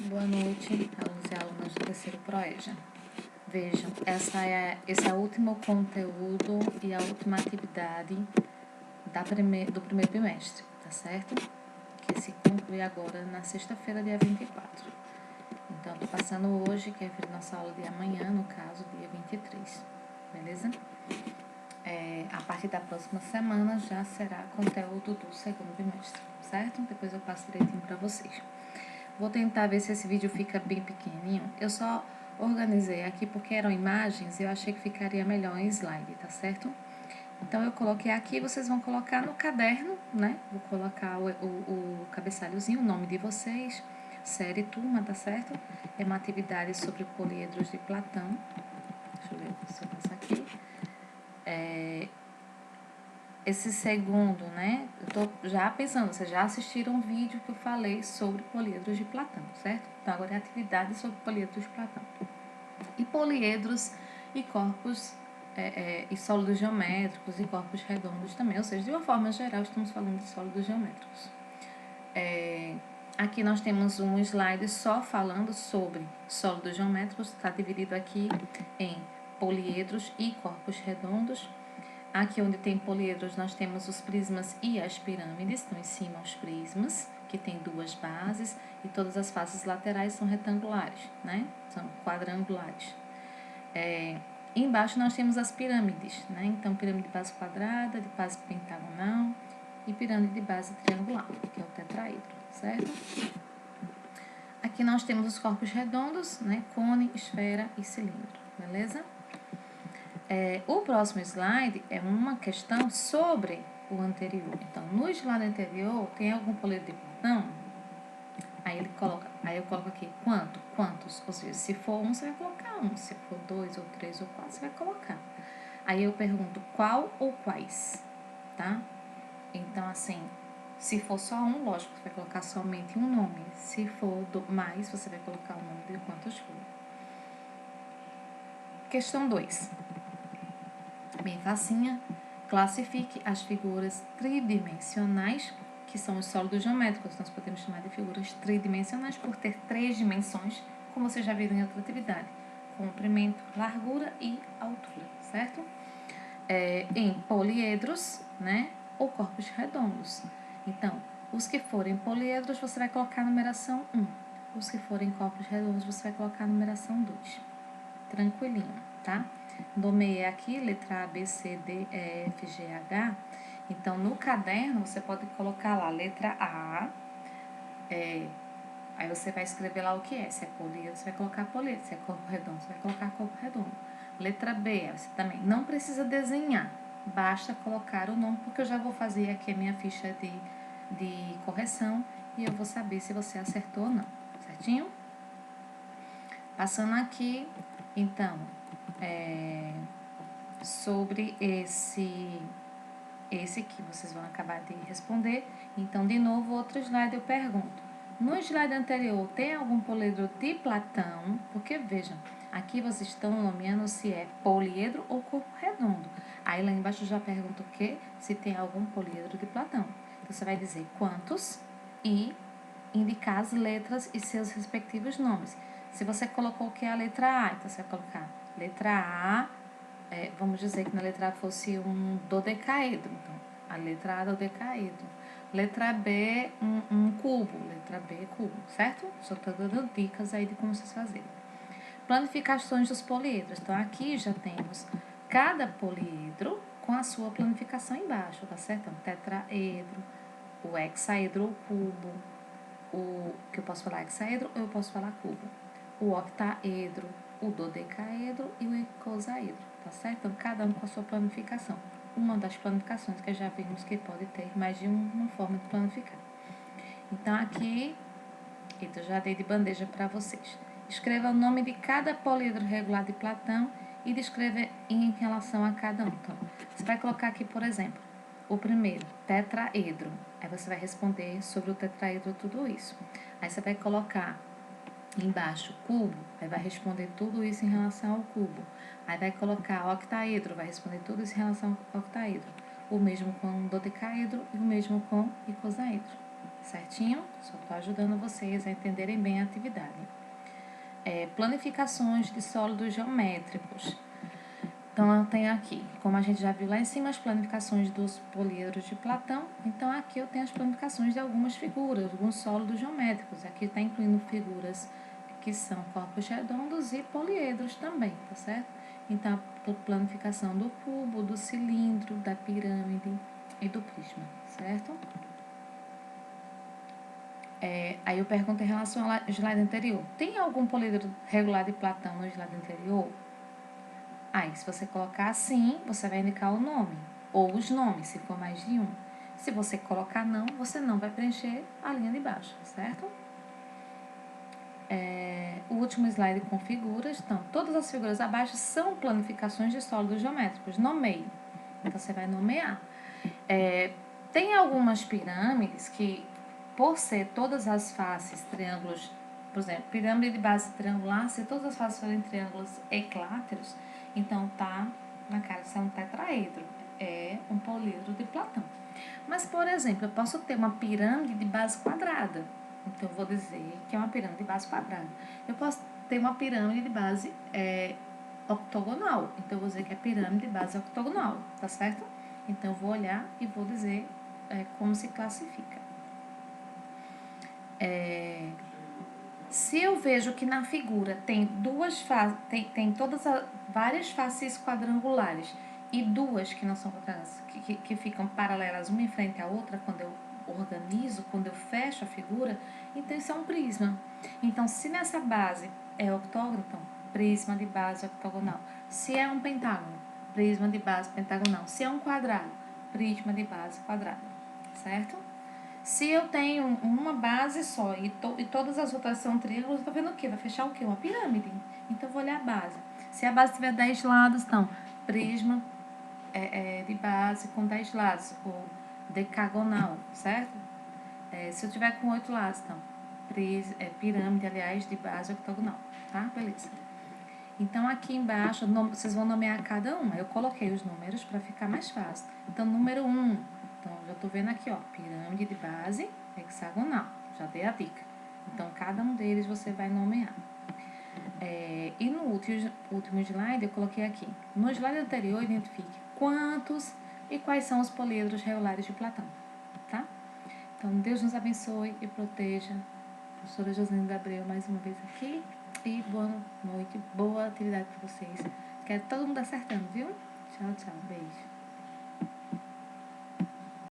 Boa noite, alunos e alunas do terceiro ProEja. Vejam, esse é o último conteúdo e a última atividade do primeiro bimestre, tá certo? Que se conclui agora na sexta-feira, dia 24. Então, tô passando hoje, que é a nossa aula de amanhã, no caso, dia 23, beleza? A partir da próxima semana já será conteúdo do segundo bimestre, certo? Depois eu passo direitinho para vocês. Vou tentar ver se esse vídeo fica bem pequenininho. Eu só organizei aqui porque eram imagens e eu achei que ficaria melhor em slide, tá certo? Então, eu coloquei aqui, vocês vão colocar no caderno, né? Vou colocar o cabeçalhozinho, o nome de vocês, série, turma, tá certo? É uma atividade sobre poliedros de Platão. Deixa eu ver se eu passo aqui. Esse segundo, né? Eu tô já pensando, vocês já assistiram um vídeo que eu falei sobre poliedros de Platão, certo? Então, agora é atividade sobre poliedros de Platão. E poliedros e corpos e sólidos geométricos e corpos redondos também. Ou seja, de uma forma geral, estamos falando de sólidos geométricos. Aqui nós temos um slide só falando sobre sólidos geométricos. Está dividido aqui em poliedros e corpos redondos. Aqui onde tem poliedros, nós temos os prismas e as pirâmides. Estão em cima os prismas, que tem duas bases, e todas as faces laterais são retangulares, né? São quadrangulares. Embaixo nós temos as pirâmides, né? Então, pirâmide de base quadrada, de base pentagonal e pirâmide de base triangular, que é o tetraedro, certo? Aqui nós temos os corpos redondos, né? Cone, esfera e cilindro, beleza? O próximo slide é uma questão sobre o anterior. Então, no slide anterior, tem algum poliedro de Platão? Aí eu coloco aqui quantos? Ou seja, se for um, você vai colocar um. Se for dois, ou três, ou quatro, você vai colocar. Aí eu pergunto qual ou quais, tá? Então, assim, se for só um, lógico, você vai colocar somente um nome. Se for mais, você vai colocar o nome de quantos for. Questão 2. Bem facinha. Classifique as figuras tridimensionais, que são os sólidos geométricos. Nós podemos chamar de figuras tridimensionais por ter 3 dimensões, como vocês já viram em outra atividade. Comprimento, largura e altura, certo? Em poliedros, né? Ou corpos redondos. Então, os que forem poliedros, você vai colocar a numeração 1. Os que forem corpos redondos, você vai colocar a numeração 2. Tranquilinho, tá? Nomeei aqui letra A, B, C, D, E, F, G, H. Então, no caderno, você pode colocar lá letra A. Aí você vai escrever lá o que é. Se é poliedro, você vai colocar poliedro. Se é corpo redondo, você vai colocar corpo redondo. Letra B, você também não precisa desenhar. Basta colocar o nome, porque eu já vou fazer aqui a minha ficha de correção e eu vou saber se você acertou ou não, certinho? Passando aqui, então, sobre esse que vocês vão acabar de responder. Então, de novo, outro slide eu pergunto. No slide anterior, tem algum poliedro de Platão? Porque, vejam, aqui vocês estão nomeando se é poliedro ou corpo redondo. Aí, lá embaixo, eu já pergunto o quê? Se tem algum poliedro de Platão. Então, você vai dizer quantos e indicar as letras e seus respectivos nomes. Se você colocou o que é a letra A, então você vai colocar letra A, vamos dizer que na letra A fosse um dodecaedro. Então, a letra A, dodecaedro. Letra B, um cubo. Letra B, cubo, certo? Só estou dando dicas aí de como vocês fazerem. Planificações dos poliedros. Então, aqui já temos cada poliedro com a sua planificação embaixo, tá certo? Então, tetraedro, o hexaedro ou cubo, o que eu posso falar hexaedro ou eu posso falar cubo, o octaedro, o dodecaedro e o icosaedro, tá certo? Então, cada um com a sua planificação. Uma das planificações que já vimos que pode ter mais de uma forma de planificar. Então, aqui, eu já dei de bandeja para vocês. Escreva o nome de cada poliedro regular de Platão e descreva em relação a cada um. Então, você vai colocar aqui, por exemplo, o primeiro, tetraedro. Aí você vai responder sobre o tetraedro tudo isso. Aí você vai colocar embaixo cubo, aí vai responder tudo isso em relação ao cubo. Aí vai colocar octaedro, vai responder tudo isso em relação ao octaedro. O mesmo com dodecaedro e o mesmo com icosaedro. certinho? Só estou ajudando vocês a entenderem bem a atividade. Planificações de sólidos geométricos. Então, eu tenho aqui, como a gente já viu lá em cima, as planificações dos políedros de Platão. Então, aqui eu tenho as planificações de algumas figuras, alguns sólidos geométricos. Aqui está incluindo figuras que são corpos redondos e poliedros também, tá certo? Então, a planificação do cubo, do cilindro, da pirâmide e do prisma, certo? Aí eu pergunto em relação ao slide anterior. Tem algum poliedro regular de Platão no slide anterior? Aí, se você colocar sim, você vai indicar o nome, ou os nomes, se for mais de um. Se você colocar não, você não vai preencher a linha de baixo, certo? O último slide com figuras. Então, todas as figuras abaixo são planificações de sólidos geométricos. Nomeie. Então, você vai nomear. Tem algumas pirâmides que, por ser todas as faces triângulos, por exemplo, pirâmide de base triangular, se todas as faces forem triângulos equiláteros, então tá na cara que isso é um tetraedro, é um políedro de Platão. Mas, por exemplo, eu posso ter uma pirâmide de base quadrada, então eu vou dizer que é uma pirâmide de base quadrada. Eu posso ter uma pirâmide de base octogonal, então eu vou dizer que é pirâmide de base octogonal, tá certo? Então eu vou olhar e vou dizer como se classifica. Se eu vejo que na figura tem tem várias faces quadrangulares e duas que não são quadrangulares, que ficam paralelas uma em frente à outra quando eu organizo, quando eu fecho a figura, então isso é um prisma. Então, se nessa base é octógono, então prisma de base octogonal. Se é um pentágono, prisma de base pentagonal. Se é um quadrado, prisma de base quadrada, certo? Se eu tenho uma base só e todas as outras são triângulos, eu tô vendo o quê? Vai fechar o quê? Uma pirâmide. Então, eu vou olhar a base. Se a base tiver 10 lados, então, prisma de base com 10 lados, ou decagonal, certo? Se eu tiver com 8 lados, então, pirâmide, aliás, de base octogonal, tá? Beleza. Então, aqui embaixo, vocês vão nomear cada um. Eu coloquei os números para ficar mais fácil. Então, número 1. Então, já estou vendo aqui, ó, pirâmide de base hexagonal. Já dei a dica. Então, cada um deles você vai nomear. E no último slide, eu coloquei aqui. No slide anterior, identifique quantos e quais são os poliedros regulares de Platão, tá? Então, Deus nos abençoe e proteja. Professora Josine Gabriel, mais uma vez aqui. E boa noite, boa atividade para vocês. Quero todo mundo acertando, viu? Tchau, tchau. Beijo.